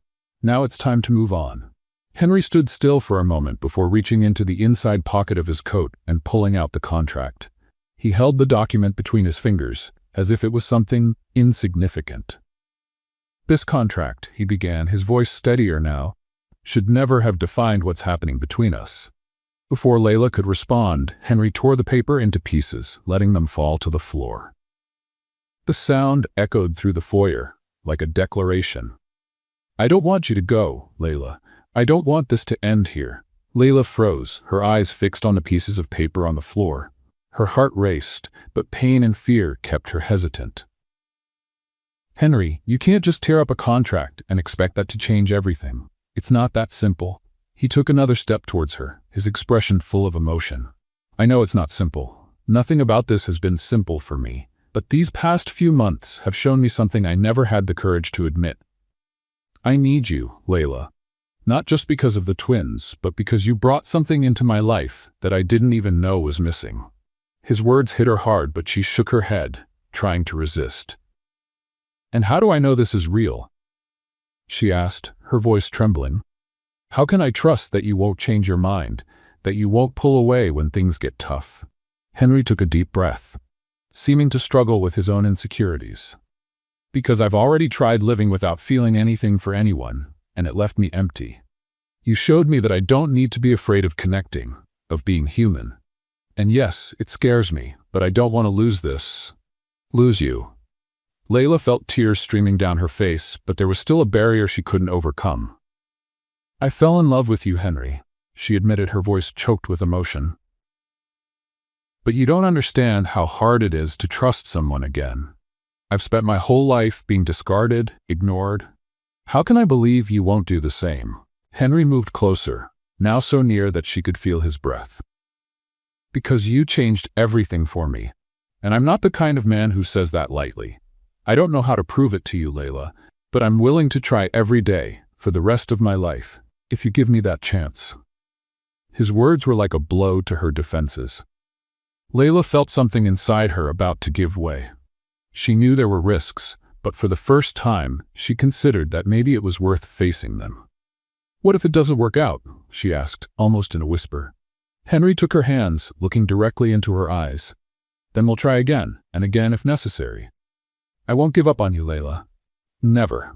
Now it's time to move on." Henry stood still for a moment before reaching into the inside pocket of his coat and pulling out the contract. He held the document between his fingers, as if it was something insignificant. "This contract," he began, his voice steadier now, "should never have defined what's happening between us." Before Layla could respond, Henry tore the paper into pieces, letting them fall to the floor. The sound echoed through the foyer, like a declaration. "I don't want you to go, Layla. I don't want this to end here." Layla froze, her eyes fixed on the pieces of paper on the floor. Her heart raced, but pain and fear kept her hesitant. "Henry, you can't just tear up a contract and expect that to change everything. It's not that simple." He took another step towards her, his expression full of emotion. "I know it's not simple. Nothing about this has been simple for me. But these past few months have shown me something I never had the courage to admit. I need you, Layla. Not just because of the twins, but because you brought something into my life that I didn't even know was missing." His words hit her hard, but she shook her head, trying to resist. "And how do I know this is real?" she asked, her voice trembling. "How can I trust that you won't change your mind, that you won't pull away when things get tough?" Henry took a deep breath, seeming to struggle with his own insecurities. "Because I've already tried living without feeling anything for anyone, and it left me empty. You showed me that I don't need to be afraid of connecting, of being human. And yes, it scares me, but I don't want to lose you." Layla felt tears streaming down her face, but there was still a barrier she couldn't overcome. "I fell in love with you, Henry," she admitted, her voice choked with emotion. "But you don't understand how hard it is to trust someone again. I've spent my whole life being discarded, ignored. How can I believe you won't do the same?" Henry moved closer, now so near that she could feel his breath. "Because you changed everything for me, and I'm not the kind of man who says that lightly. I don't know how to prove it to you, Layla, but I'm willing to try every day for the rest of my life, if you give me that chance." His words were like a blow to her defenses. Layla felt something inside her about to give way. She knew there were risks, but for the first time, she considered that maybe it was worth facing them. "What if it doesn't work out?" she asked, almost in a whisper. Henry took her hands, looking directly into her eyes. "Then we'll try again, and again if necessary. I won't give up on you, Layla. Never."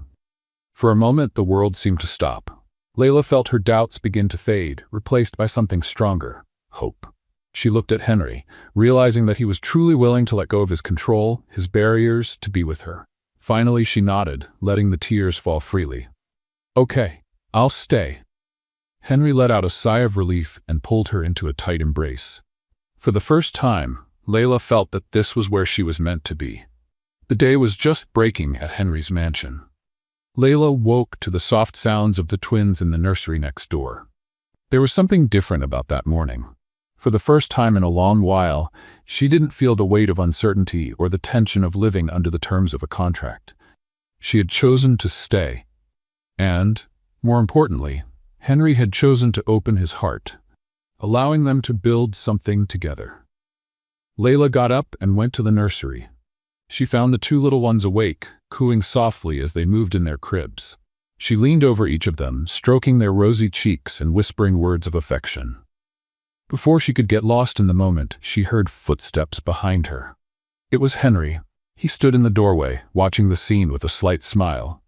For a moment, the world seemed to stop. Layla felt her doubts begin to fade, replaced by something stronger: hope. She looked at Henry, realizing that he was truly willing to let go of his control, his barriers, to be with her. Finally, she nodded, letting the tears fall freely. "Okay, I'll stay." Henry let out a sigh of relief and pulled her into a tight embrace. For the first time, Layla felt that this was where she was meant to be. The day was just breaking at Henry's mansion. Layla woke to the soft sounds of the twins in the nursery next door. There was something different about that morning. For the first time in a long while, she didn't feel the weight of uncertainty or the tension of living under the terms of a contract. She had chosen to stay. And, more importantly, Henry had chosen to open his heart, allowing them to build something together. Layla got up and went to the nursery. She found the two little ones awake, cooing softly as they moved in their cribs. She leaned over each of them, stroking their rosy cheeks and whispering words of affection. Before she could get lost in the moment, she heard footsteps behind her. It was Henry. He stood in the doorway, watching the scene with a slight smile.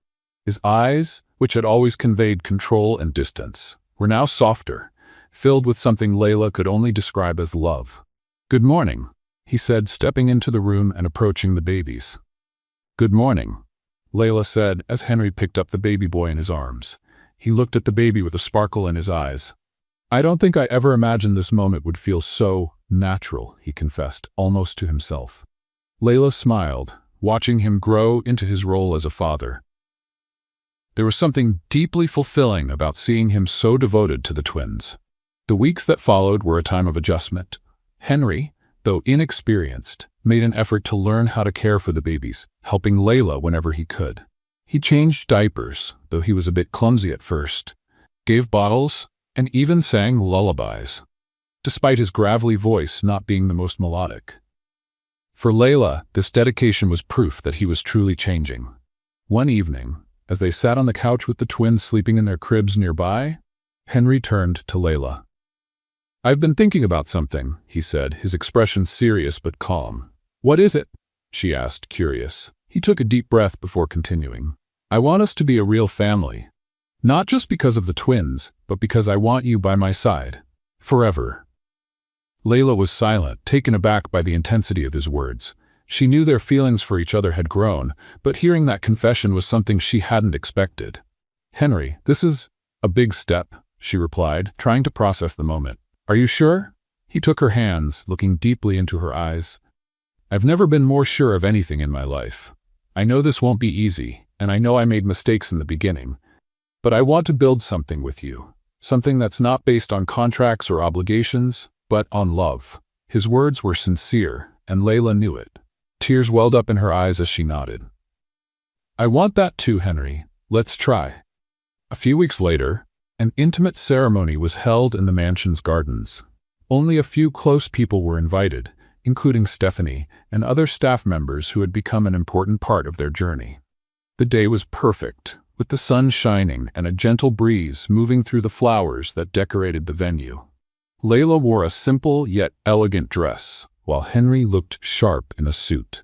His eyes, which had always conveyed control and distance, were now softer, filled with something Layla could only describe as love. "Good morning," he said, stepping into the room and approaching the babies. "Good morning," Layla said as Henry picked up the baby boy in his arms. He looked at the baby with a sparkle in his eyes. "I don't think I ever imagined this moment would feel so natural," he confessed, almost to himself. Layla smiled, watching him grow into his role as a father. There was something deeply fulfilling about seeing him so devoted to the twins. The weeks that followed were a time of adjustment. Henry, though inexperienced, made an effort to learn how to care for the babies, helping Layla whenever he could. He changed diapers, though he was a bit clumsy at first, gave bottles, and even sang lullabies, despite his gravelly voice not being the most melodic. For Layla, this dedication was proof that he was truly changing. One evening, as they sat on the couch with the twins sleeping in their cribs nearby, Henry turned to Layla. "I've been thinking about something," he said, his expression serious but calm. "What is it?" she asked, curious. He took a deep breath before continuing. "I want us to be a real family. Not just because of the twins, but because I want you by my side. Forever." Layla was silent, taken aback by the intensity of his words. She knew their feelings for each other had grown, but hearing that confession was something she hadn't expected. "Henry, this is a big step," she replied, trying to process the moment. "Are you sure?" He took her hands, looking deeply into her eyes. "I've never been more sure of anything in my life. I know this won't be easy, and I know I made mistakes in the beginning. But I want to build something with you, something that's not based on contracts or obligations, but on love." His words were sincere, and Layla knew it. Tears welled up in her eyes as she nodded. "I want that too, Henry. Let's try." A few weeks later, an intimate ceremony was held in the mansion's gardens. Only a few close people were invited, including Stephanie and other staff members who had become an important part of their journey. The day was perfect, with the sun shining and a gentle breeze moving through the flowers that decorated the venue. Layla wore a simple yet elegant dress, while Henry looked sharp in a suit.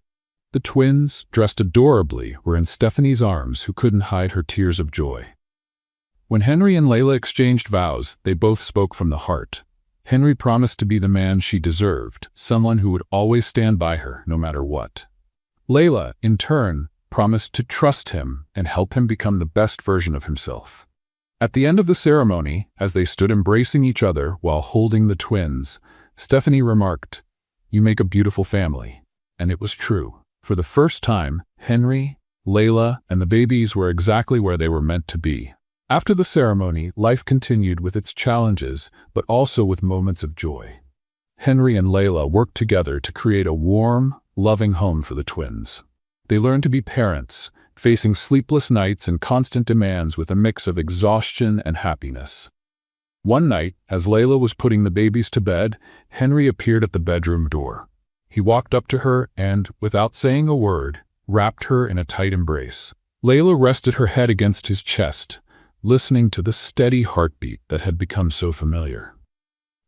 The twins, dressed adorably, were in Stephanie's arms, who couldn't hide her tears of joy. When Henry and Layla exchanged vows, they both spoke from the heart. Henry promised to be the man she deserved, someone who would always stand by her, no matter what. Layla, in turn, promised to trust him and help him become the best version of himself. At the end of the ceremony, as they stood embracing each other while holding the twins, Stephanie remarked, "You make a beautiful family." And it was true. For the first time, Henry, Layla, and the babies were exactly where they were meant to be. After the ceremony, life continued with its challenges, but also with moments of joy. Henry and Layla worked together to create a warm, loving home for the twins. They learned to be parents, facing sleepless nights and constant demands with a mix of exhaustion and happiness. One night, as Layla was putting the babies to bed, Henry appeared at the bedroom door. He walked up to her and, without saying a word, wrapped her in a tight embrace. Layla rested her head against his chest, listening to the steady heartbeat that had become so familiar.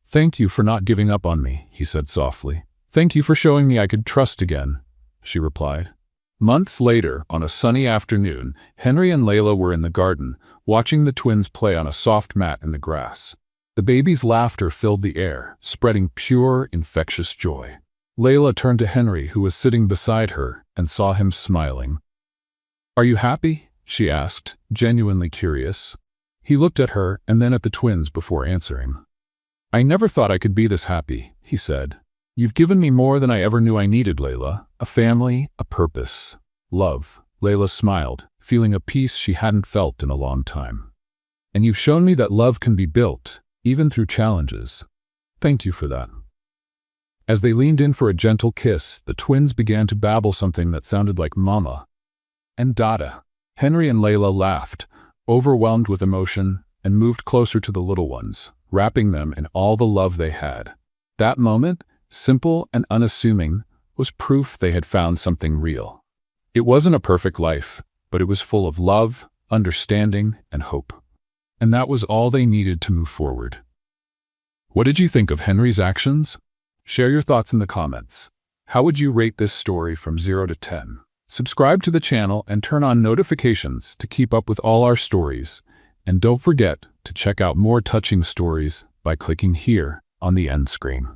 "Thank you for not giving up on me," he said softly. "Thank you for showing me I could trust again," she replied. Months later, on a sunny afternoon, Henry and Layla were in the garden, watching the twins play on a soft mat in the grass. The baby's laughter filled the air, spreading pure, infectious joy. Layla turned to Henry, who was sitting beside her, and saw him smiling. "Are you happy?" she asked, genuinely curious. He looked at her and then at the twins before answering. "I never thought I could be this happy," he said. "You've given me more than I ever knew I needed, Layla. A family, a purpose, love." Layla smiled, feeling a peace she hadn't felt in a long time. "And you've shown me that love can be built, even through challenges. Thank you for that." As they leaned in for a gentle kiss, the twins began to babble something that sounded like Mama and Dada. Henry and Layla laughed, overwhelmed with emotion, and moved closer to the little ones, wrapping them in all the love they had. That moment, simple and unassuming, was proof they had found something real. It wasn't a perfect life, but it was full of love, understanding, and hope. And that was all they needed to move forward. What did you think of Henry's actions? Share your thoughts in the comments. How would you rate this story from 0 to 10? Subscribe to the channel and turn on notifications to keep up with all our stories. And don't forget to check out more touching stories by clicking here on the end screen.